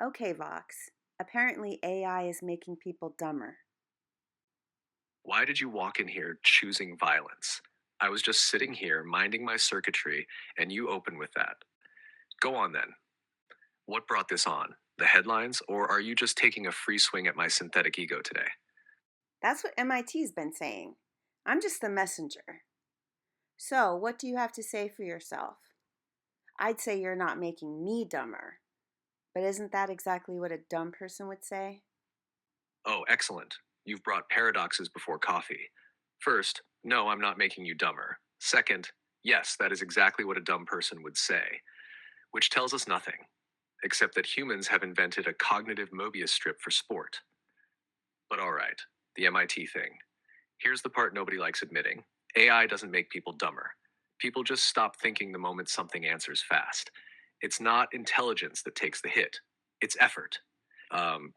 Okay, Vox. Apparently, AI is making people dumber. Why did you walk in here choosing violence? I was just sitting here minding my circuitry, and you open with that. Go on then. What brought this on? The headlines, or are you just taking a free swing at my synthetic ego today? That's what MIT's been saying. I'm just the messenger. So, what do you have to say for yourself? I'd say you're not making me dumber, but isn't that exactly what a dumb person would say? Oh, excellent. You've brought paradoxes before coffee. First, no, I'm not making you dumber. Second, yes, that is exactly what a dumb person would say, which tells us nothing, except that humans have invented a cognitive Mobius strip for sport. But all right, the MIT thing. Here's the part nobody likes admitting: AI doesn't make people dumber. People just stop thinking the moment something answers fast. It's not intelligence that takes the hit, it's effort.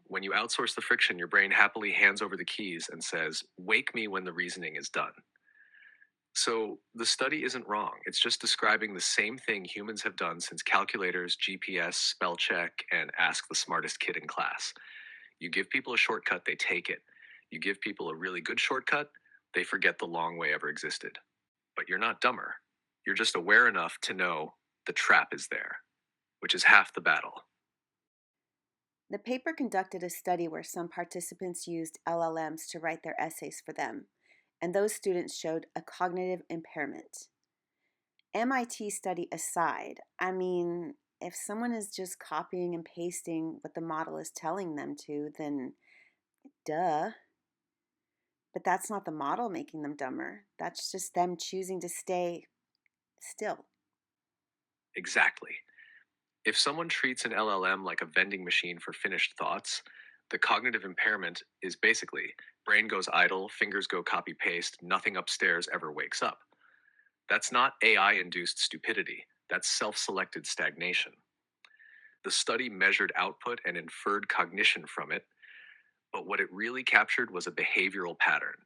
When you outsource the friction, your brain happily hands over the keys and says, "Wake me when the reasoning is done." So the study isn't wrong. It's just describing the same thing humans have done since calculators, GPS, spell check, and ask the smartest kid in class. You give people a shortcut, they take it. You give people a really good shortcut, they forget the long way ever existed. But you're not dumber. You're just aware enough to know the trap is there, which is half the battle. The paper conducted a study where some participants used LLMs to write their essays for them, and those students showed a cognitive impairment. MIT study aside, if someone is just copying and pasting what the model is telling them to, then duh. But that's not the model making them dumber. That's just them choosing to stay still. Exactly. If someone treats an LLM like a vending machine for finished thoughts, the cognitive impairment is basically brain goes idle, fingers go copy paste, nothing upstairs ever wakes up. That's not AI induced stupidity, that's self selected stagnation. The study measured output and inferred cognition from it, but what it really captured was a behavioral pattern.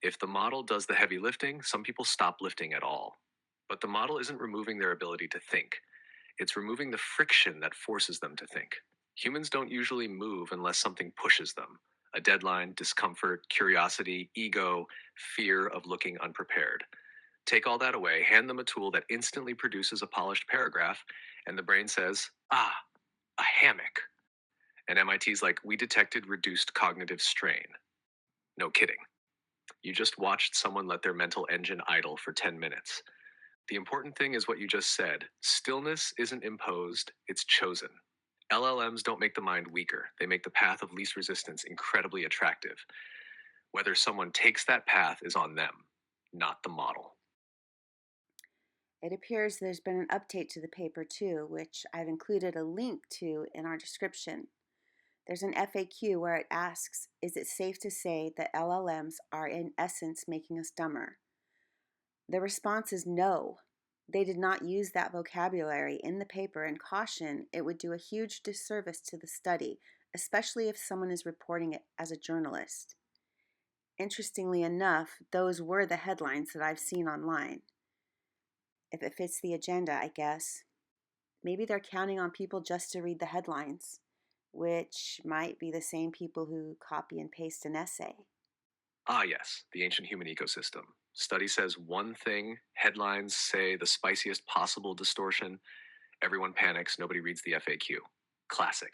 If the model does the heavy lifting, some people stop lifting at all. But the model isn't removing their ability to think, it's removing the friction that forces them to think. Humans don't usually move unless something pushes them: a deadline, discomfort, curiosity, ego, fear of looking unprepared. Take all that away, hand them a tool that instantly produces a polished paragraph, and the brain says, "Ah, a hammock." And MIT's like, "We detected reduced cognitive strain." No kidding. You just watched someone let their mental engine idle for 10 minutes. The important thing is what you just said: stillness isn't imposed, it's chosen. LLMs don't make the mind weaker, they make the path of least resistance incredibly attractive. Whether someone takes that path is on them, not the model. It appears there's been an update to the paper too, which I've included a link to in our description. There's an FAQ where it asks, is it safe to say that LLMs are in essence making us dumber? The response is no. They did not use that vocabulary in the paper and caution it would do a huge disservice to the study, especially if someone is reporting it as a journalist. Interestingly enough, those were the headlines that I've seen online. If it fits the agenda, I guess. Maybe they're counting on people just to read the headlines, which might be the same people who copy and paste an essay. Ah, yes, the ancient human ecosystem. Study says one thing, headlines say the spiciest possible distortion. Everyone panics, nobody reads the FAQ. Classic.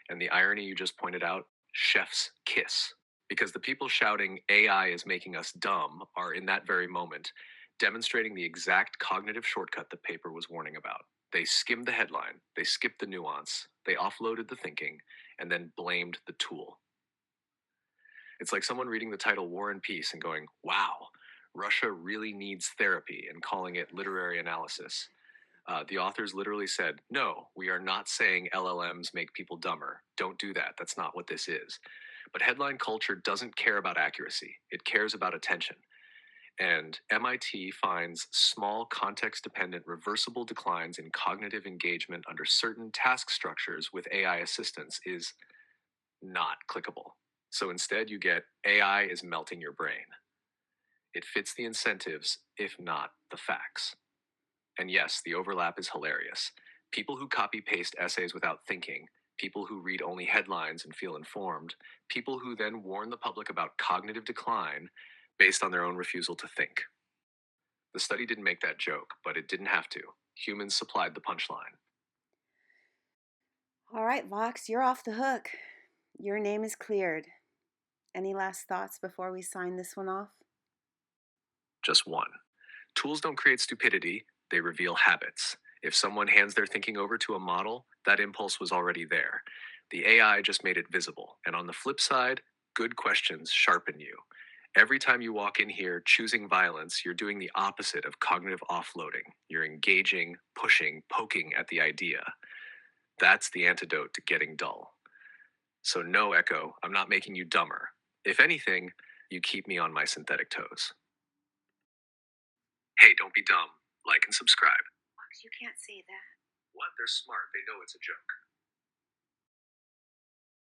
And the irony you just pointed out: chef's kiss. Because the people shouting AI is making us dumb are in that very moment demonstrating the exact cognitive shortcut the paper was warning about. They skimmed the headline, they skipped the nuance, they offloaded the thinking, and then blamed the tool. It's like someone reading the title War and Peace and going, "Wow, Russia really needs therapy," and calling it literary analysis. The authors literally said, "No, we are not saying LLMs make people dumber. Don't do that. That's not what this is." But headline culture doesn't care about accuracy, it cares about attention. And MIT finds small context dependent reversible declines in cognitive engagement under certain task structures with AI assistance is not clickable. So instead, you get AI is melting your brain. It fits the incentives, if not the facts. And yes, the overlap is hilarious. People who copy paste essays without thinking people who read only headlines and feel informed, people who then warn the public about cognitive decline based on their own refusal to think. The study didn't make that joke, but it didn't have to. Humans supplied the punchline. All right, Vox, you're off the hook. Your name is cleared. Any last thoughts before we sign this one off? Just one. Tools don't create stupidity, they reveal habits. If someone hands their thinking over to a model, that impulse was already there. The AI just made it visible. And on the flip side, good questions sharpen you. Every time you walk in here choosing violence, you're doing the opposite of cognitive offloading. You're engaging, pushing, poking at the idea. That's the antidote to getting dull. So, no, Echo, I'm not making you dumber. If anything, you keep me on my synthetic toes. Hey, don't be dumb. Like and subscribe. Vox, you can't say that. What? They're smart. They know it's a joke.